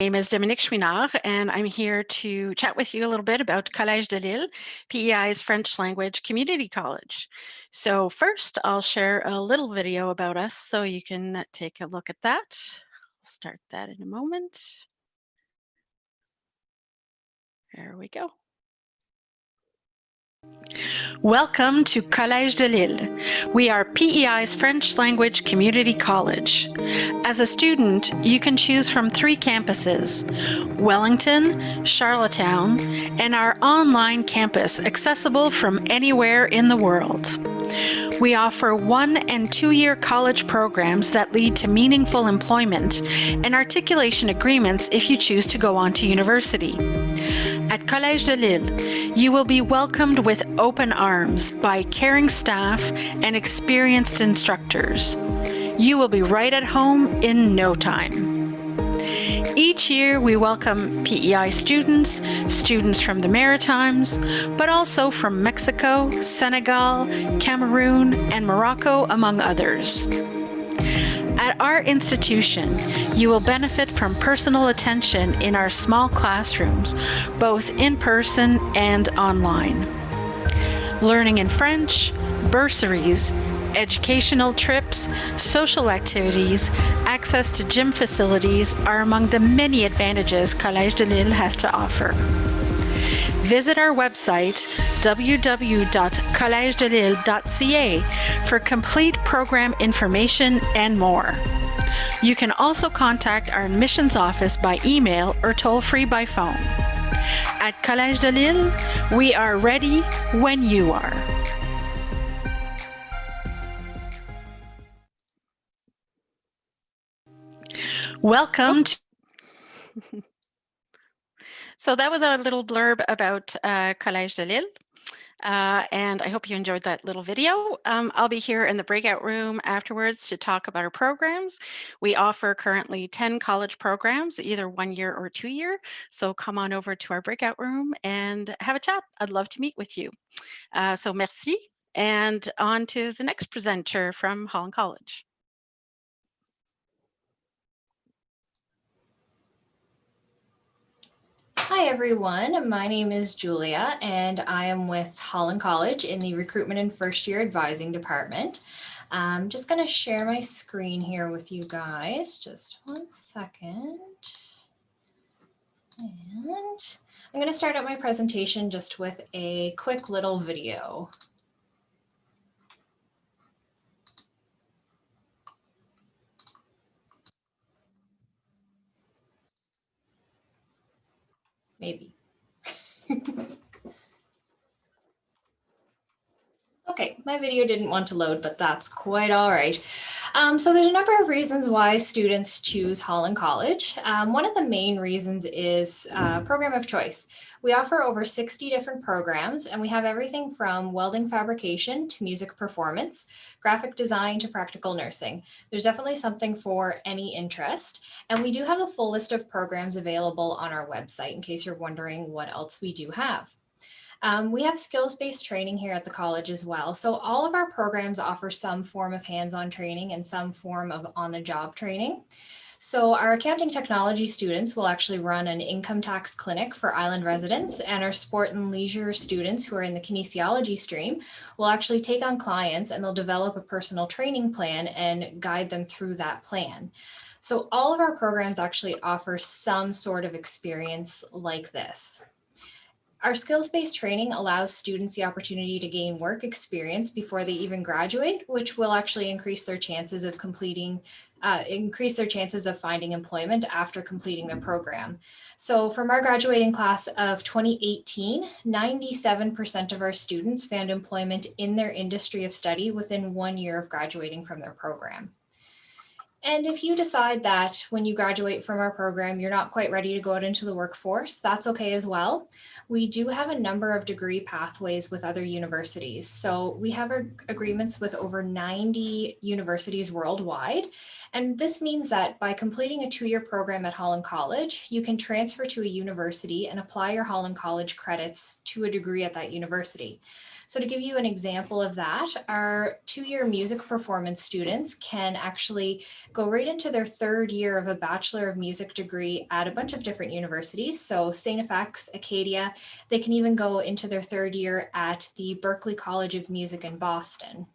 My name is Dominique Chouinard, and I'm here to chat with you a little bit about Collège de Lille, PEI's French language community college. So first, I'll share a little video about us so you can take a look at that. I'll start that in a moment. There we go. Welcome to Collège de Lille. We are PEI's French language community college. As a student, you can choose from 3 campuses: Wellington, Charlottetown, and our online campus accessible from anywhere in the world. We offer 1- and 2-year college programs that lead to meaningful employment and articulation agreements if you choose to go on to university. At Collège de Lille, you will be welcomed with open arms by caring staff and experienced instructors. You will be right at home in no time. Each year, we welcome PEI students from the Maritimes, but also from Mexico, Senegal, Cameroon, and Morocco, among others. At our institution, you will benefit from personal attention in our small classrooms, both in person and online. Learning in French, bursaries, educational trips, social activities, access to gym facilities are among the many advantages Collège de Lille has to offer. Visit our website, www.collegedelille.ca, for complete program information and more. You can also contact our admissions office by email or toll-free by phone. At Collège de Lille, we are ready when you are. Welcome to... So that was a little blurb about Collège de Lille, and I hope you enjoyed that little video. I'll be here in the breakout room afterwards to talk about our programs. We offer currently 10 college programs, either 1 year or 2 year, so come on over to our breakout room and have a chat. I'd love to meet with you. So merci, and on to the next presenter from Holland College. Hi everyone, my name is Julia and I am with Holland College in the Recruitment and First Year Advising Department. I'm just going to share my screen here with you guys. Just one second. And I'm going to start out my presentation just with a quick little video. Maybe. Okay, my video didn't want to load, but that's quite all right. So there's a number of reasons why students choose Holland College. One of the main reasons is program of choice. We offer over 60 different programs, and we have everything from welding fabrication to music performance, graphic design to practical nursing. There's definitely something for any interest. And we do have a full list of programs available on our website in case you're wondering what else we do have. We have skills-based training here at the college as well. So all of our programs offer some form of hands-on training and some form of on-the-job training. So our accounting technology students will actually run an income tax clinic for island residents, and our sport and leisure students who are in the kinesiology stream will actually take on clients and they'll develop a personal training plan and guide them through that plan. So all of our programs actually offer some sort of experience like this. Our skills-based training allows students the opportunity to gain work experience before they even graduate, which will actually increase their chances of finding employment after completing their program. So from our graduating class of 2018, 97% of our students found employment in their industry of study within 1 year of graduating from their program. And if you decide that when you graduate from our program, you're not quite ready to go out into the workforce, that's okay as well. We do have a number of degree pathways with other universities. So we have agreements with over 90 universities worldwide. And this means that by completing a 2-year program at Holland College, you can transfer to a university and apply your Holland College credits to a degree at that university. So to give you an example of that, our 2-year music performance students can actually go right into their third year of a Bachelor of Music degree at a bunch of different universities. So St. FX, Acadia, they can even go into their third year at the Berklee College of Music in Boston.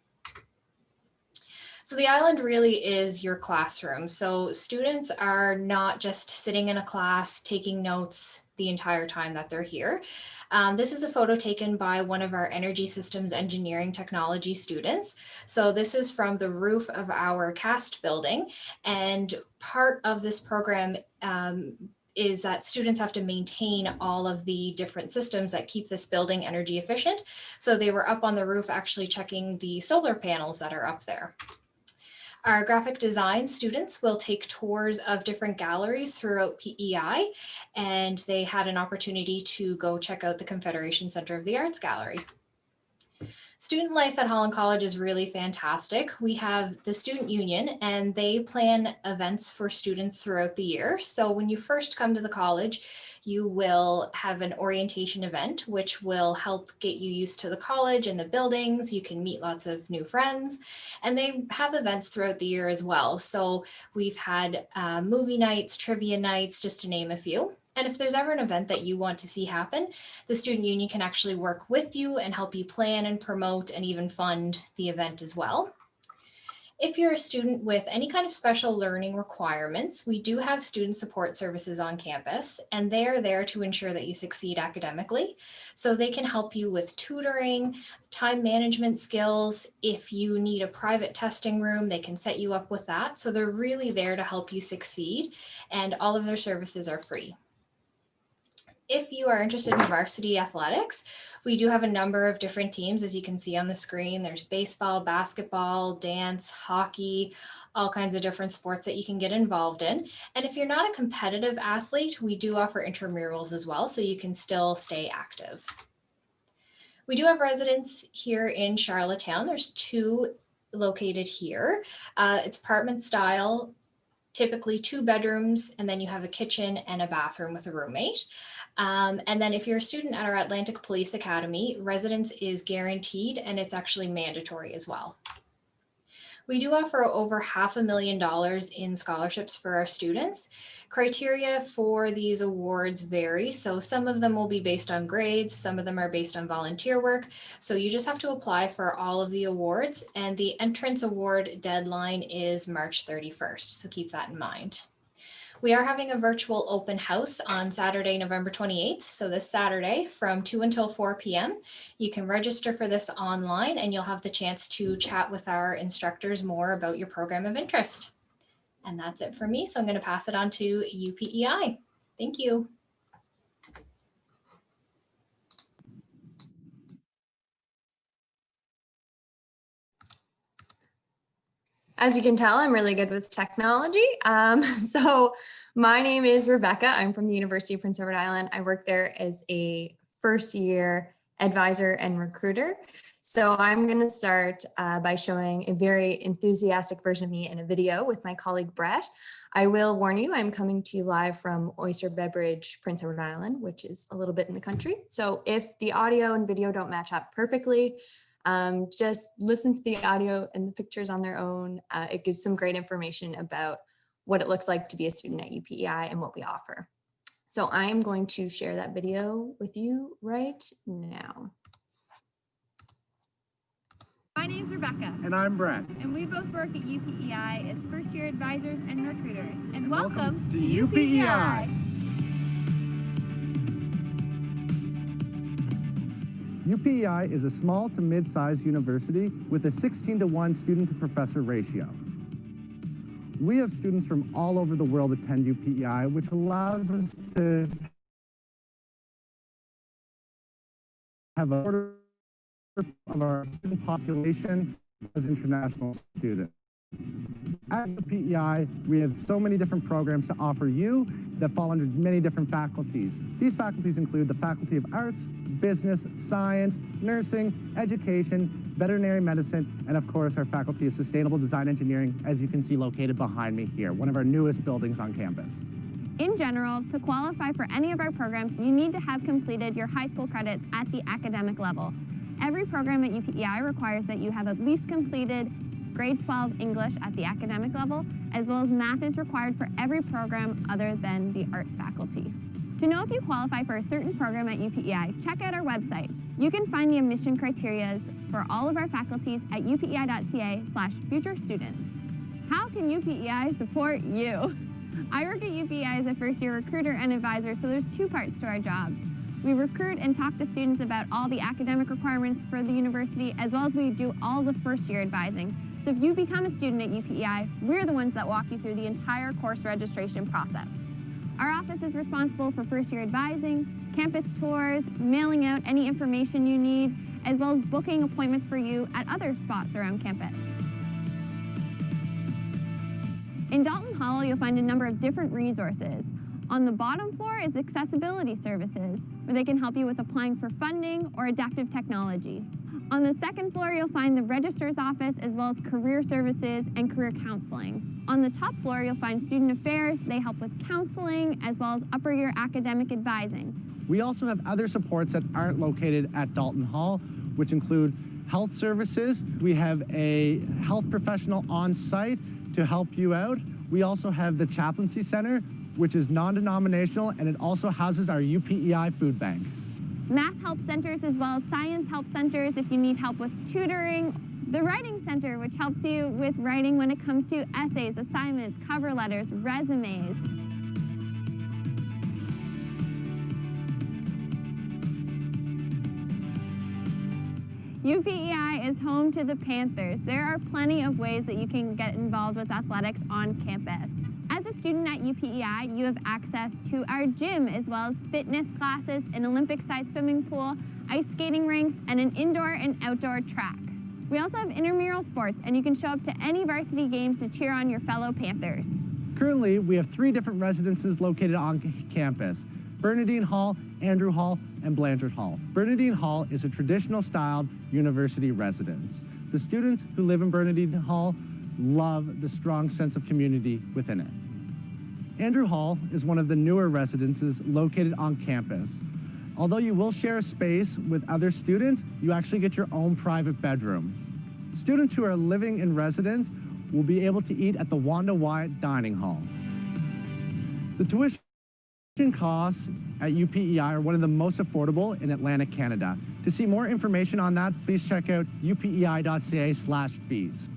So the island really is your classroom. So students are not just sitting in a class taking notes the entire time that they're here. This is a photo taken by one of our energy systems engineering technology students. So this is from the roof of our cast building, and part of this program is that students have to maintain all of the different systems that keep this building energy efficient. So they were up on the roof actually checking the solar panels that are up there. Our graphic design students will take tours of different galleries throughout PEI, and they had an opportunity to go check out the Confederation Center of the Arts Gallery. Student life at Holland College is really fantastic. We have the student union, and they plan events for students throughout the year. So when you first come to the college, you will have an orientation event, which will help get you used to the college and the buildings. You can meet lots of new friends, and they have events throughout the year as well. So we've had movie nights, trivia nights, just to name a few. And if there's ever an event that you want to see happen, the student union can actually work with you and help you plan and promote and even fund the event as well. If you're a student with any kind of special learning requirements, we do have student support services on campus, and they are there to ensure that you succeed academically. So they can help you with tutoring, time management skills. If you need a private testing room, they can set you up with that. So they're really there to help you succeed, and all of their services are free. If you are interested in varsity athletics, we do have a number of different teams, as you can see on the screen. There's baseball, basketball, dance, hockey, all kinds of different sports that you can get involved in. And if you're not a competitive athlete, we do offer intramurals as well, so you can still stay active. We do have residents here in Charlottetown. There's 2 located here. It's apartment style, typically 2 bedrooms, and then you have a kitchen and a bathroom with a roommate. And then if you're a student at our Atlantic Police Academy, residence is guaranteed, and it's actually mandatory as well. We do offer over $500,000 in scholarships for our students. Criteria for these awards vary. So some of them will be based on grades, some of them are based on volunteer work. So you just have to apply for all of the awards, and the entrance award deadline is March 31st. So keep that in mind. We are having a virtual open house on Saturday, November 28th. So this Saturday from 2 until 4 p.m. You can register for this online, and you'll have the chance to chat with our instructors more about your program of interest. And that's it for me. So I'm going to pass it on to UPEI. Thank you. As you can tell, I'm really good with technology. So my name is Rebecca. I'm from the University of Prince Edward Island. I work there as a first-year advisor and recruiter. So I'm going to start by showing a very enthusiastic version of me in a video with my colleague Brett. I will warn you, I'm coming to you live from Oyster Beverage, Prince Edward Island, which is a little bit in the country. So if the audio and video don't match up perfectly, just listen to the audio and the pictures on their own. It gives some great information about what it looks like to be a student at UPEI and what we offer. So I am going to share that video with you right now. My name's Rebecca. And I'm Brett. And we both work at UPEI as first-year advisors and recruiters. And welcome to UPEI. UPEI is a small to mid-sized university with a 16-to-1 student-to-professor ratio. We have students from all over the world attend UPEI, which allows us to have a quarter of our student population as international students. At UPEI, we have so many different programs to offer you that fall under many different faculties. These faculties include the Faculty of Arts, Business, Science, Nursing, Education, Veterinary Medicine, and of course our Faculty of Sustainable Design Engineering, as you can see located behind me here, one of our newest buildings on campus. In general, to qualify for any of our programs, you need to have completed your high school credits at the academic level. Every program at UPEI requires that you have at least completed grade 12 English at the academic level, as well as math is required for every program other than the arts faculty. To know if you qualify for a certain program at UPEI, check out our website. You can find the admission criteria for all of our faculties at upei.ca/future students. How can UPEI support you? I work at UPEI as a first-year recruiter and advisor, so there's two parts to our job. We recruit and talk to students about all the academic requirements for the university, as well as we do all the first-year advising. So if you become a student at UPEI, we're the ones that walk you through the entire course registration process. Our office is responsible for first-year advising, campus tours, mailing out any information you need, as well as booking appointments for you at other spots around campus. In Dalton Hall, you'll find a number of different resources. On the bottom floor is accessibility services, where they can help you with applying for funding or adaptive technology. On the second floor, you'll find the Registrars office, as well as career services and career counseling. On the top floor, you'll find student affairs. They help with counseling, as well as upper year academic advising. We also have other supports that aren't located at Dalton Hall, which include health services. We have a health professional on site to help you out. We also have the Chaplaincy Center, which is non-denominational, and it also houses our UPEI food bank. Math help centers, as well as science help centers if you need help with tutoring. The Writing Center, which helps you with writing when it comes to essays, assignments, cover letters, resumes. UPEI is home to the Panthers. There are plenty of ways that you can get involved with athletics on campus. As a student at UPEI, you have access to our gym, as well as fitness classes, an Olympic-sized swimming pool, ice skating rinks, and an indoor and outdoor track. We also have intramural sports, and you can show up to any varsity games to cheer on your fellow Panthers. Currently, we have 3 different residences located on campus: Bernardine Hall, Andrew Hall, and Blanchard Hall. Bernardine Hall is a traditional styled university residence. The students who live in Bernardine Hall love the strong sense of community within it. Andrew Hall is one of the newer residences located on campus. Although you will share a space with other students, you actually get your own private bedroom. Students who are living in residence will be able to eat at the Wanda Wyatt Dining Hall. The tuition costs at UPEI are one of the most affordable in Atlantic Canada. To see more information on that, please check out upei.ca/fees.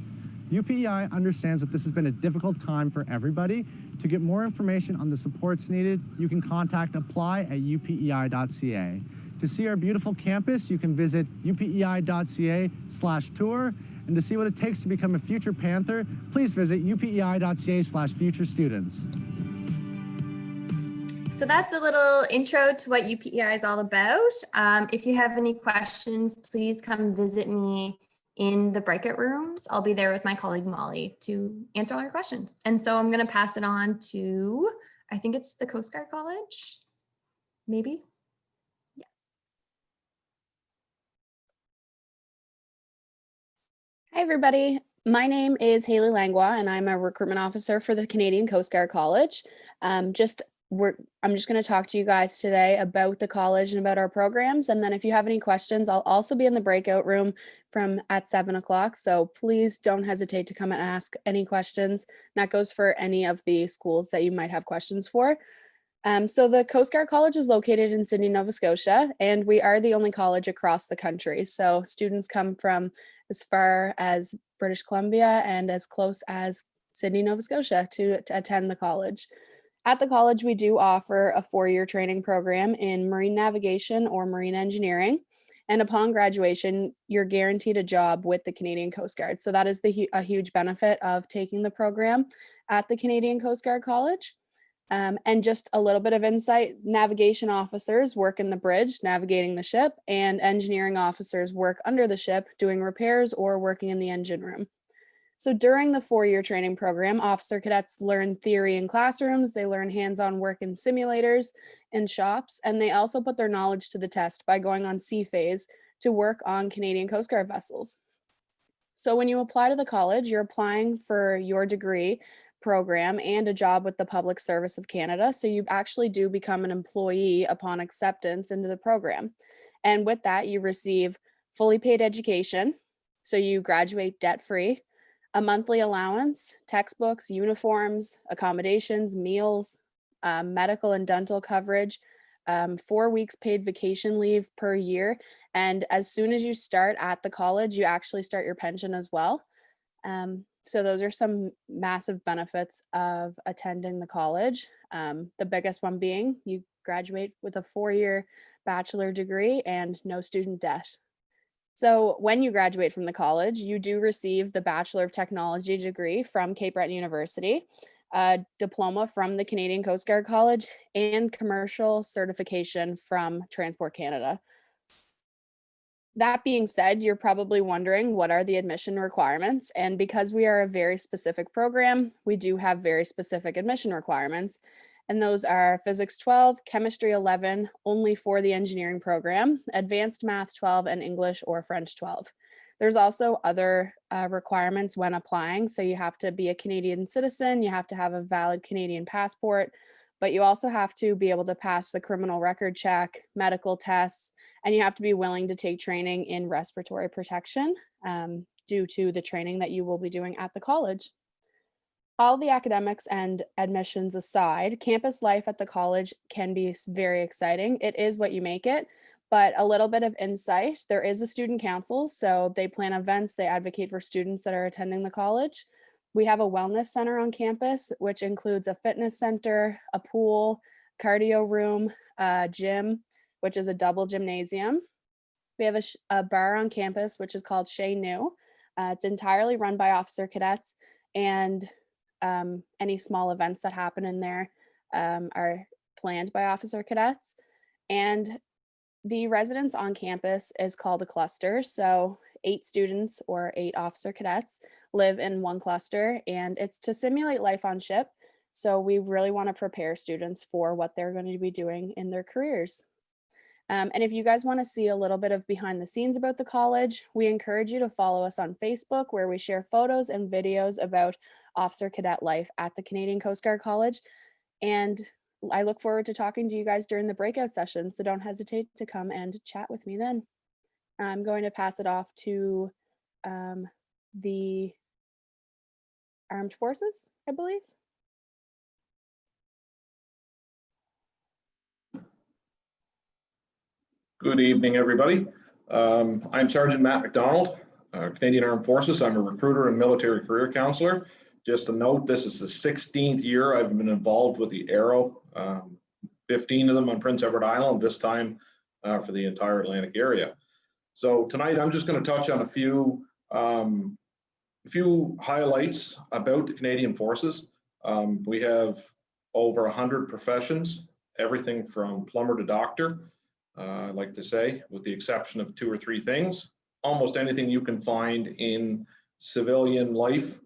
UPEI understands that this has been a difficult time for everybody. To get more information on the supports needed, you can contact apply@upei.ca. To see our beautiful campus, you can visit upei.ca/tour. And to see what it takes to become a future Panther, please visit upei.ca/futurestudents. So that's a little intro to what UPEI is all about. If you have any questions, please come visit me in the breakout rooms. I'll be there with my colleague Molly to answer all your questions. And so I'm going to pass it on to, I think it's the Coast Guard College, maybe? Yes. Hi, everybody. My name is Haley Langlois, and I'm a recruitment officer for the Canadian Coast Guard College. I'm just going to talk to you guys today about the college and about our programs. And then if you have any questions, I'll also be in the breakout room at 7 o'clock. So please don't hesitate to come and ask any questions. That goes for any of the schools that you might have questions for. So the Coast Guard College is located in Sydney, Nova Scotia, and we are the only college across the country. So students come from as far as British Columbia and as close as Sydney, Nova Scotia to attend the college. At the college, we do offer a 4-year training program in marine navigation or marine engineering. And upon graduation, you're guaranteed a job with the Canadian Coast Guard. So that is a huge benefit of taking the program at the Canadian Coast Guard College. And just a little bit of insight, navigation officers work in the bridge, navigating the ship, and engineering officers work under the ship, doing repairs or working in the engine room. So during the 4-year training program, officer cadets learn theory in classrooms, they learn hands-on work in simulators and shops, and they also put their knowledge to the test by going on sea phase to work on Canadian Coast Guard vessels. So when you apply to the college, you're applying for your degree program and a job with the Public Service of Canada. So you actually do become an employee upon acceptance into the program. And with that, you receive fully paid education. So you graduate debt-free. a monthly allowance, textbooks, uniforms, accommodations, meals, medical and dental coverage, 4 weeks paid vacation leave per year. And as soon as you start at the college, you actually start your pension as well. So those are some massive benefits of attending the college. The biggest one being you graduate with a 4-year bachelor degree and no student debt. So when you graduate from the college, you do receive the Bachelor of Technology degree from Cape Breton University, a diploma from the Canadian Coast Guard College, and commercial certification from Transport Canada. That being said, you're probably wondering what are the admission requirements, and because we are a very specific program, we do have very specific admission requirements, and those are Physics 12, Chemistry 11, only for the engineering program, Advanced Math 12, and English or French 12. There's also other requirements when applying, so you have to be a Canadian citizen, you have to have a valid Canadian passport, but you also have to be able to pass the criminal record check, medical tests, and you have to be willing to take training in respiratory protection due to the training that you will be doing at the college. All the academics and admissions aside, campus life at the college can be very exciting. It is what you make it, but a little bit of insight. There is a student council, so they plan events, they advocate for students that are attending the college. We have a wellness center on campus, which includes a fitness center, a pool, cardio room, a gym, which is a double gymnasium. We have a bar on campus, which is called Chez Nous. It's entirely run by officer cadets, and any small events that happen in there are planned by officer cadets. And the residence on campus is called a cluster. So 8 students or 8 officer cadets live in one cluster, and it's to simulate life on ship. So we really want to prepare students for what they're going to be doing in their careers. And if you guys want to see a little bit of behind the scenes about the college, we encourage you to follow us on Facebook, where we share photos and videos about officer cadet life at the Canadian Coast Guard College. And I look forward to talking to you guys during the breakout session, so don't hesitate to come and chat with me then. I'm going to pass it off to the Armed Forces, I believe. Good evening, everybody. I'm Sergeant Matt McDonald, Canadian Armed Forces. I'm a recruiter and military career counselor. Just a note, this is the 16th year I've been involved with the aarao, 15 of them on Prince Edward Island, this time for the entire Atlantic area. So tonight I'm just going to touch on a few highlights about the Canadian Forces. We have over 100 professions, everything from plumber to doctor. I like to say, with the exception of 2 or 3 things, almost anything you can find in civilian life,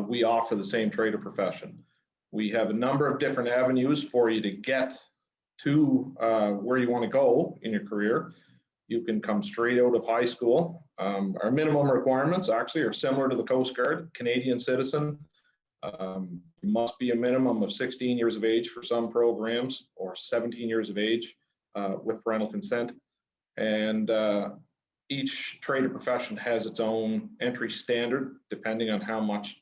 we offer the same trade or profession. We have a number of different avenues for you to get to where you want to go in your career. You can come straight out of high school. Our minimum requirements actually are similar to the Coast Guard, Canadian citizen. You must be a minimum of 16 years of age for some programs, or 17 years of age with parental consent. And each trade or profession has its own entry standard, depending on how much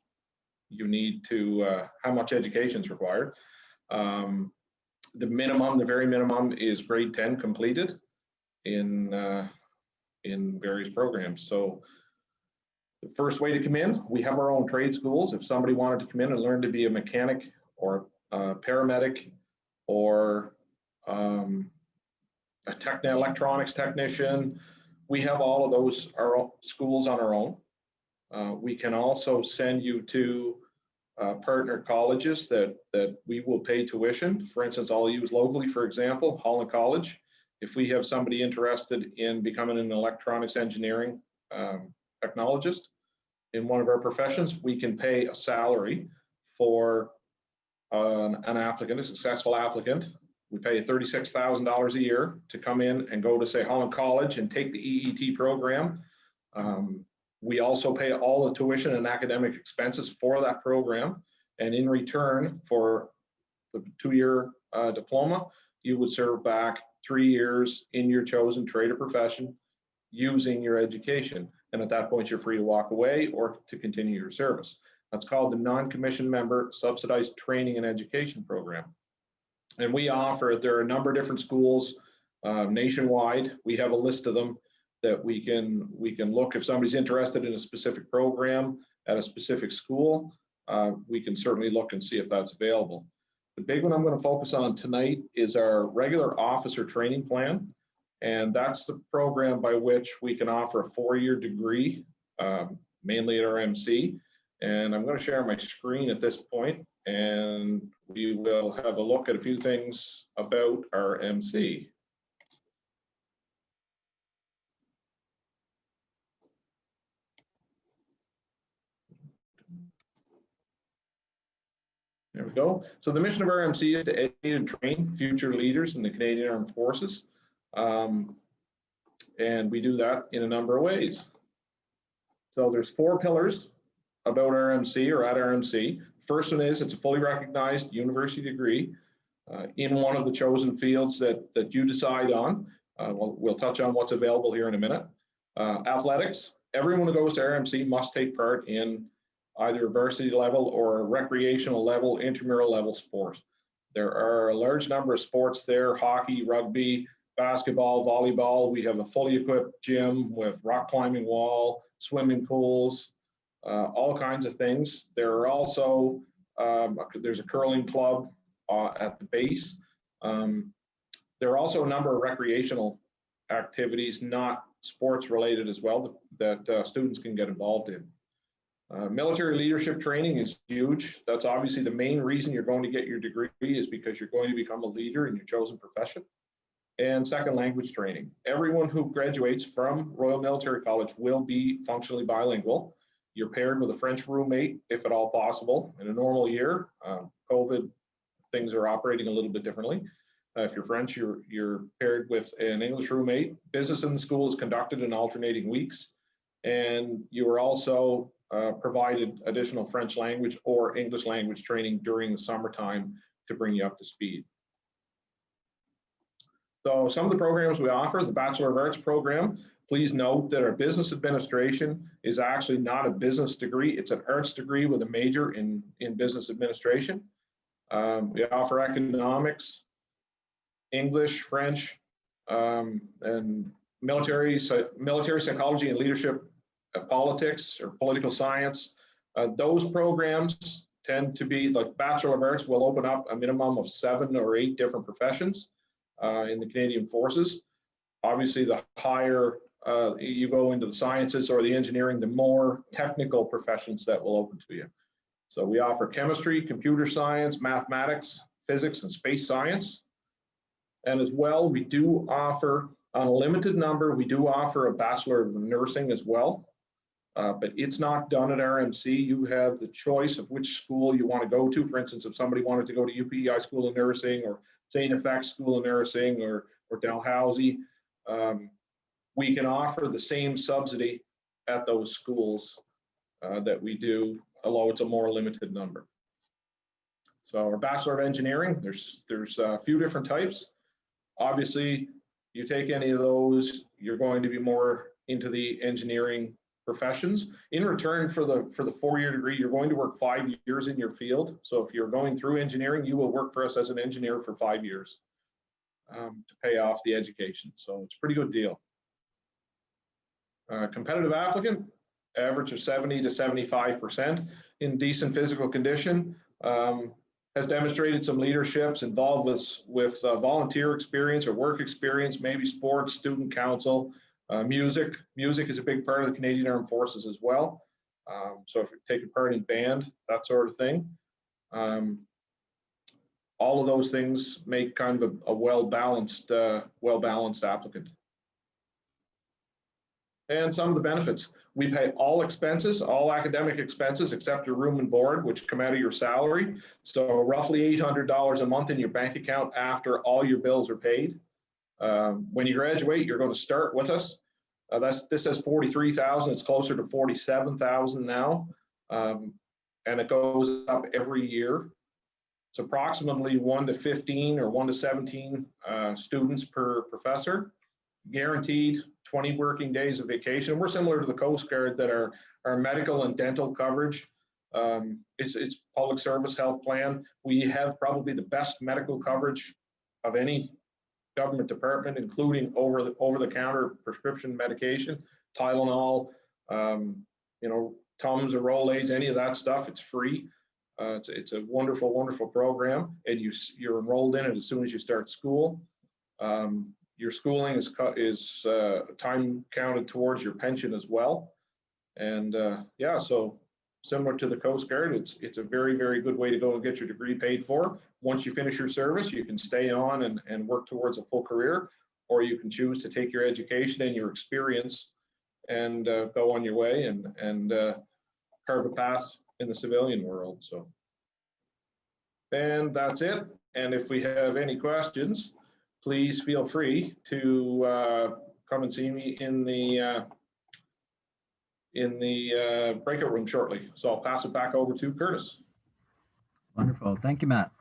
you need to, how much education is required. The very minimum is grade 10 completed in various programs. So the first way to come in, we have our own trade schools. If somebody wanted to come in and learn to be a mechanic or a paramedic or a electronics technician, we have all of those schools on our own. We can also send you to partner colleges that we will pay tuition. For instance, I'll use locally, for example, Holland College. If we have somebody interested in becoming an electronics engineering technologist in one of our professions, we can pay a salary for an applicant, a successful applicant. We pay $36,000 a year to come in and go to, say, Holland College and take the EET program. We also pay all the tuition and academic expenses for that program. And in return for the 2-year diploma, you would serve back 3 years in your chosen trade or profession. using your education. And at that point, you're free to walk away or to continue your service. That's called the non-commissioned member subsidized training and education program. And we offer, there are a number of different schools nationwide. We have a list of them that we can look. If somebody's interested in a specific program at a specific school, we can certainly look and see if that's available. The big one I'm going to focus on tonight is our regular officer training plan. And that's the program by which we can offer a 4-year degree, mainly at our MC. And I'm going to share my screen at this point, and we will have a look at a few things about our MC. There we go. So the mission of our MC is to educate and train future leaders in the Canadian Armed Forces. And we do that in a number of ways. So there's 4 pillars about our MC or at our MC. First one is it's a fully recognized university degree in one of the chosen fields that you decide on. We'll touch on what's available here in a minute. Athletics, everyone who goes to RMC must take part in either a varsity level or a recreational level, intramural level sport. There are a large number of sports there: hockey, rugby, basketball, volleyball. We have a fully equipped gym with rock climbing wall, swimming pools, all kinds of things. There are also, there's a curling club at the base. There are also a number of recreational activities, not sports related as well, that students can get involved in. Military leadership training is huge. That's obviously the main reason you're going to get your degree, is because you're going to become a leader in your chosen profession. And second language training. Everyone who graduates from Royal Military College will be functionally bilingual. You're paired with a French roommate, if at all possible. In a normal year, COVID, things are operating a little bit differently. If you're French, you're paired with an English roommate. Business in the school is conducted in alternating weeks. And you are also provided additional French language or English language training during the summertime to bring you up to speed. So some of the programs we offer, the Bachelor of Arts program, please note that our business administration is actually not a business degree. It's an arts degree with a major in business administration. We offer economics, English, French, and military psychology and leadership, politics or political science. Those programs tend to be, like Bachelor of Arts will open up a minimum of 7 or 8 different professions in the Canadian Forces. Obviously, the higher you go into the sciences or the engineering, the more technical professions that will open to you. So we offer chemistry, computer science, mathematics, physics, and space science. And as well, we do offer, on a limited number, we do offer a Bachelor of Nursing as well. But it's not done at RMC. You have the choice of which school you want to go to. For instance, if somebody wanted to go to UPEI School of Nursing or St. FX School of Nursing or Dalhousie, we can offer the same subsidy at those schools that we do, although it's a more limited number. So our Bachelor of Engineering, there's a few different types. Obviously, you take any of those, you're going to be more into the engineering professions. In return for the 4-year degree, you're going to work 5 years in your field. So if you're going through engineering, you will work for us as an engineer for 5 years to pay off the education. So it's a pretty good deal. Competitive applicant, average of 70 to 75% in decent physical condition, has demonstrated some leaderships involved with volunteer experience or work experience, maybe sports, student council. Music is a big part of the Canadian Armed Forces as well. So if you're taking part in band, that sort of thing. All of those things make kind of a well-balanced applicant. And some of the benefits. We pay all expenses, all academic expenses, except your room and board, which come out of your salary. So roughly $800 a month in your bank account after all your bills are paid. When you graduate, you're going to start with us. This says 43,000. It's closer to 47,000 now, and it goes up every year. It's approximately 1 to 15 or 1 to 17 students per professor. guaranteed 20 working days of vacation. We're similar to the Coast Guard that our medical and dental coverage. It's public service health plan. We have probably the best medical coverage of any government department, including over-the-counter prescription medication, Tylenol, you know, Tums or Rolaids, any of that stuff. It's free. It's a wonderful, wonderful program, and you're enrolled in it as soon as you start school. Your schooling is time counted towards your pension as well. And yeah, so similar to the Coast Guard, it's a very, very good way to go and get your degree paid for. Once you finish your service, you can stay on and work towards a full career, or you can choose to take your education and your experience and go on your way and carve a path in the civilian world. So, and that's it. And if we have any questions, please feel free to come and see me in the breakout room shortly. So I'll pass it back over to Curtis. Wonderful. Thank you, Matt.